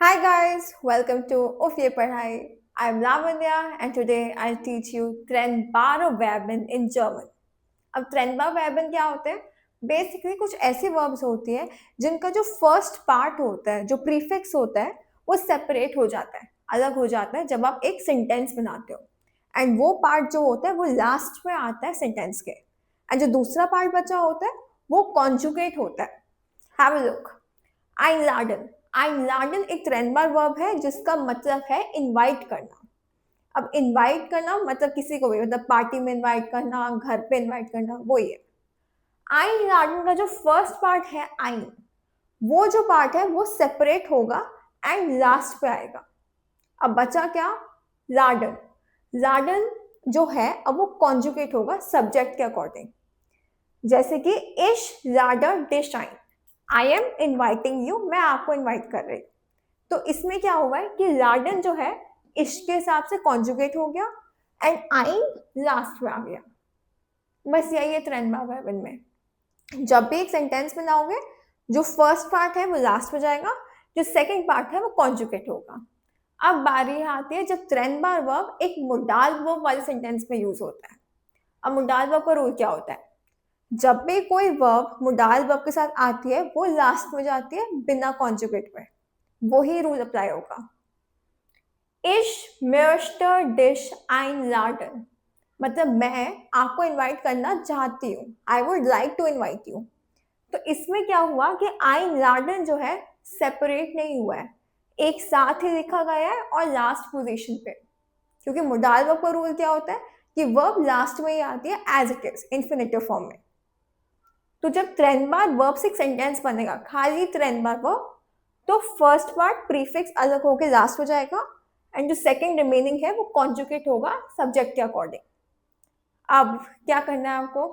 Hi guys, welcome to Ufye Padhai. I'm Lavanya and today I'll teach you Trennbare Verben in German. अब ट्रेनबार वर्बन क्या होते हैं? Basically कुछ ऐसे वर्ब्स होती है जिनका जो फर्स्ट पार्ट होता है, जो प्रीफिक्स होता है, वो सेपरेट हो जाता है, अलग हो जाता है जब आप एक सेंटेंस बनाते हो। एंड वो पार्ट जो होता है वो लास्ट में आता है सेंटेंस के। एंड जो दूसरा पार्ट बचा होता है वो कॉन्जुगेट होता है। Have a look. einladen einladen एक ट्रेनबार वर्ब है जिसका मतलब है इनवाइट करना। अब इनवाइट करना मतलब किसी को भी, मतलब पार्टी में इनवाइट करना, घर पे इनवाइट करना, वो ही है। einladen का जो फर्स्ट पार्ट है आइन, वो जो पार्ट है वो सेपरेट होगा एंड लास्ट पे आएगा। अब बचा क्या? लाडन। लाडन जो है अब वो कॉन्जुगेट होगा सब्जेक्ट के अकॉर्डिंग। जैसे कि इश लाडर डिश आइन, आई एम इनवाइटिंग यू, मैं आपको इनवाइट कर रही हूँ। तो इसमें क्या हुआ है कि लाडन जो है इसके हिसाब से कॉन्जुगेट हो गया एंड आइन लास्ट में आ गया। बस यही है ट्रेनबा वर्बन में। जब भी एक सेंटेंस बनाओगे, जो फर्स्ट पार्ट है वो लास्ट में जाएगा, जो सेकंड पार्ट है वो कॉन्जुगेट होगा। अब बारी आती है जब ट्रेनबार वर्ब एक मोडाल वर्ब वाले सेंटेंस में यूज होता है। अब मोडाल वर्ब का रूल क्या होता है? जब भी कोई वर्ब मोडाल वर्ब के साथ आती है वो लास्ट में जाती है बिना कॉन्जुगेट में। वही रूल अप्लाई होगा। Ich möchte dich einladen, मतलब मैं आपको इनवाइट करना चाहती हूँ। I would like to invite you. तो इसमें क्या हुआ कि einladen जो है सेपरेट नहीं हुआ है, एक साथ ही लिखा गया है और लास्ट पोजीशन पे। क्योंकि मोडाल वर्ब का रूल क्या होता है कि वर्ब लास्ट में ही आती है as it is infinitive form में। तो जब ट्रेनबार वर्ब से एक सेंटेंस बनेगा खाली ट्रेनबार वर्ब, तो फर्स्ट पार्ट प्रीफिक्स अलग होकर लास्ट हो जाएगा एंड जो सेकंड रिमेनिंग है वो कॉन्जुगेट होगा सब्जेक्ट के अकॉर्डिंग। अब क्या करना है आपको?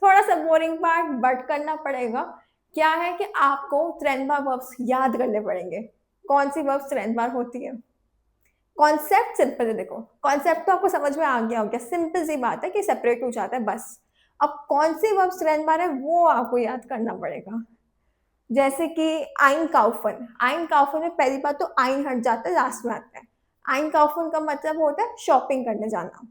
थोड़ा सा बोरिंग पार्ट बट करना पड़ेगा। क्या है कि आपको ट्रेनबार वर्ब्स याद करने पड़ेंगे। कौन सी वर्ब्स ट्रेनबार होती है? कॉन्सेप्ट सिंपल है, देखो कॉन्सेप्ट तो आपको समझ में आ गया होगा, सिंपल सी बात है कि सेपरेट हो जाता है बस। अब कौन सी वर्ब्स ट्रेनबार है वो आपको याद करना पड़ेगा। जैसे कि आइन काउफन में पहली बात तो आइन हट जाता है, लास्ट में आता है। आइन काउफन का मतलब होता है शॉपिंग करने जाना।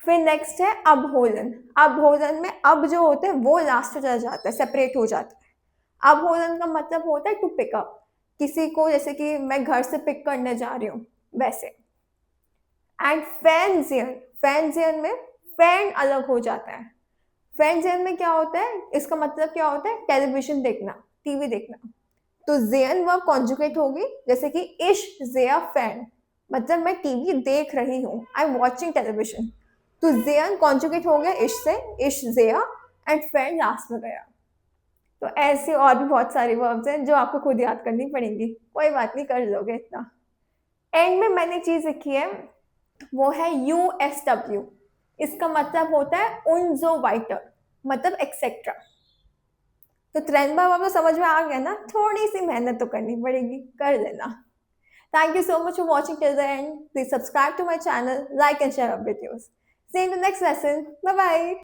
फिर नेक्स्ट है अबहोलन। अबहोलन में अब जो होता है वो लास्ट में चला जाता है, सेपरेट हो जाता है। अबहोलन का मतलब होता है टू पिकअप, किसी को, जैसे कि मैं घर से पिक करने जा रही हूँ वैसे। एंड फैंजियन, फैंजियन में फैन अलग हो जाता है। फैंजियन में क्या होता है, इसका मतलब क्या होता है टेलीविजन देखना, टीवी देखना। तो जेयन वर्ब कॉन्जुगेट होगी, जैसे कि इश जेया फैन, मतलब मैं टीवी देख रही हूँ, आई एम वॉचिंग टेलीविजन। तो जेयन कॉन्जुगेट हो गया इश से, इश जेया, एंड फैन लास्ट में गया। तो ऐसे और भी बहुत सारी वर्ब्स हैं जो आपको खुद याद करनी पड़ेंगी, कोई बात नहीं, कर लोगे इतना। एंड में मैंने एक चीज लिखी है, वो है USW। इसका मतलब होता है उन जो वाइटर, मतलब एक्सेट्रा। तो ट्रेंड बाब आपको समझ में आ गया ना? थोड़ी सी मेहनत तो करनी पड़ेगी, कर लेना। Thank you so much for watching till the end. Please subscribe to my channel, like and share our videos. See you in the next lesson. Bye bye.